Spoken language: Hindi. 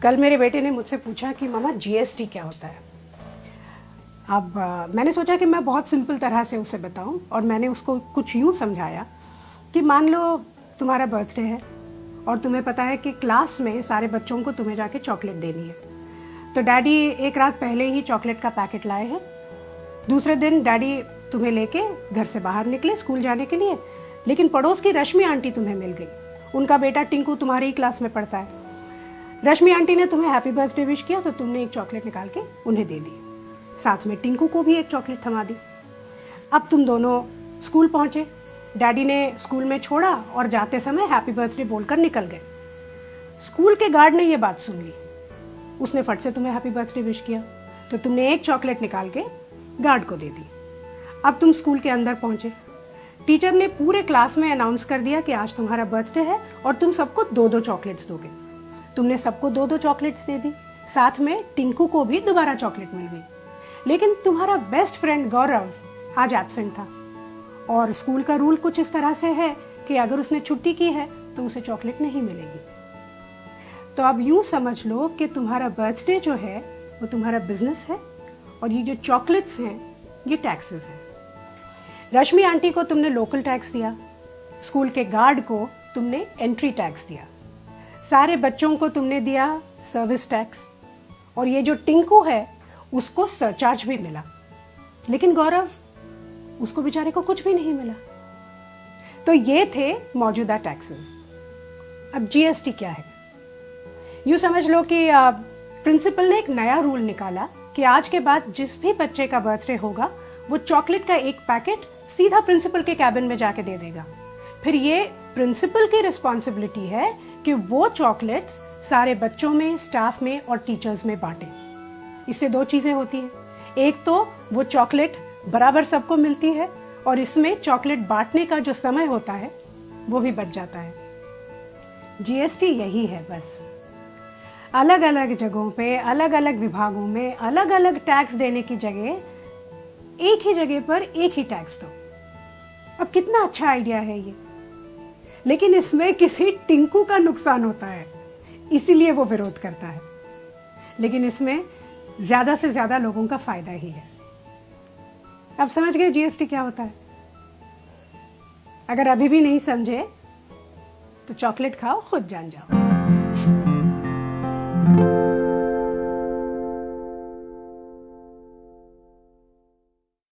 कल मेरे बेटे ने मुझसे पूछा कि मामा जीएसटी क्या होता है। अब मैंने सोचा कि मैं बहुत सिंपल तरह से उसे बताऊं, और मैंने उसको कुछ यूं समझाया कि मान लो तुम्हारा बर्थडे है और तुम्हें पता है कि क्लास में सारे बच्चों को तुम्हें जाके चॉकलेट देनी है। तो डैडी एक रात पहले ही चॉकलेट का पैकेट लाए हैं। दूसरे दिन डैडी तुम्हें लेके घर से बाहर निकले स्कूल जाने के लिए, लेकिन पड़ोस की रश्मि आंटी तुम्हें मिल गई। उनका बेटा टिंकू तुम्हारी ही क्लास में पढ़ता है। रश्मि आंटी ने तुम्हें हैप्पी बर्थडे विश किया तो तुमने एक चॉकलेट निकाल के उन्हें दे दी, साथ में टिंकू को भी एक चॉकलेट थमा दी। अब तुम दोनों स्कूल पहुंचे, डैडी ने स्कूल में छोड़ा और जाते समय हैप्पी बर्थडे बोलकर निकल गए। स्कूल के गार्ड ने ये बात सुन ली, उसने फट से तुम्हें हैप्पी बर्थडे विश किया तो तुमने एक चॉकलेट निकाल के गार्ड को दे दी। अब तुम स्कूल के अंदर पहुंचे, टीचर ने पूरे क्लास में अनाउंस कर दिया कि आज तुम्हारा बर्थडे है और तुम सबको 2-2 चॉकलेट्स दोगे। तुमने सबको 2-2 चॉकलेट्स दे दी, साथ में टिंकू को भी दोबारा चॉकलेट मिल गई। लेकिन तुम्हारा बेस्ट फ्रेंड गौरव आज एब्सेंट था और स्कूल का रूल कुछ इस तरह से है कि अगर उसने छुट्टी की है तो उसे चॉकलेट नहीं मिलेगी। तो अब यूं समझ लो कि तुम्हारा बर्थडे जो है वो तुम्हारा बिजनेस है और ये जो चॉकलेट्स हैं ये टैक्सेस हैं। रश्मि आंटी को तुमने लोकल टैक्स दिया, स्कूल के गार्ड को तुमने एंट्री टैक्स दिया, सारे बच्चों को तुमने दिया सर्विस टैक्स, और ये जो टिंकू है उसको सरचार्ज भी मिला। लेकिन गौरव, उसको बेचारे को कुछ भी नहीं मिला। तो ये थे मौजूदा टैक्सेस। अब जीएसटी क्या है? यूं समझ लो कि प्रिंसिपल ने एक नया रूल निकाला कि आज के बाद जिस भी बच्चे का बर्थडे होगा वो चॉकलेट का एक पैकेट सीधा प्रिंसिपल के कैबिन में जाके दे देगा। फिर ये प्रिंसिपल की रिस्पॉन्सिबिलिटी है कि वो चॉकलेट्स सारे बच्चों में, स्टाफ में और टीचर्स में बांटे। इससे 2 चीजें होती हैं, एक तो वो चॉकलेट बराबर सबको मिलती है और इसमें चॉकलेट बांटने का जो समय होता है वो भी बच जाता है। जीएसटी यही है बस। अलग अलग जगहों पे, अलग अलग विभागों में अलग अलग टैक्स देने की जगह एक ही जगह पर एक ही टैक्स दो। अब कितना अच्छा आइडिया है ये, लेकिन इसमें किसी टिंकू का नुकसान होता है, इसीलिए वो विरोध करता है। लेकिन इसमें ज्यादा से ज्यादा लोगों का फायदा ही है। अब समझ गए जीएसटी क्या होता है? अगर अभी भी नहीं समझे तो चॉकलेट खाओ, खुद जान जाओ।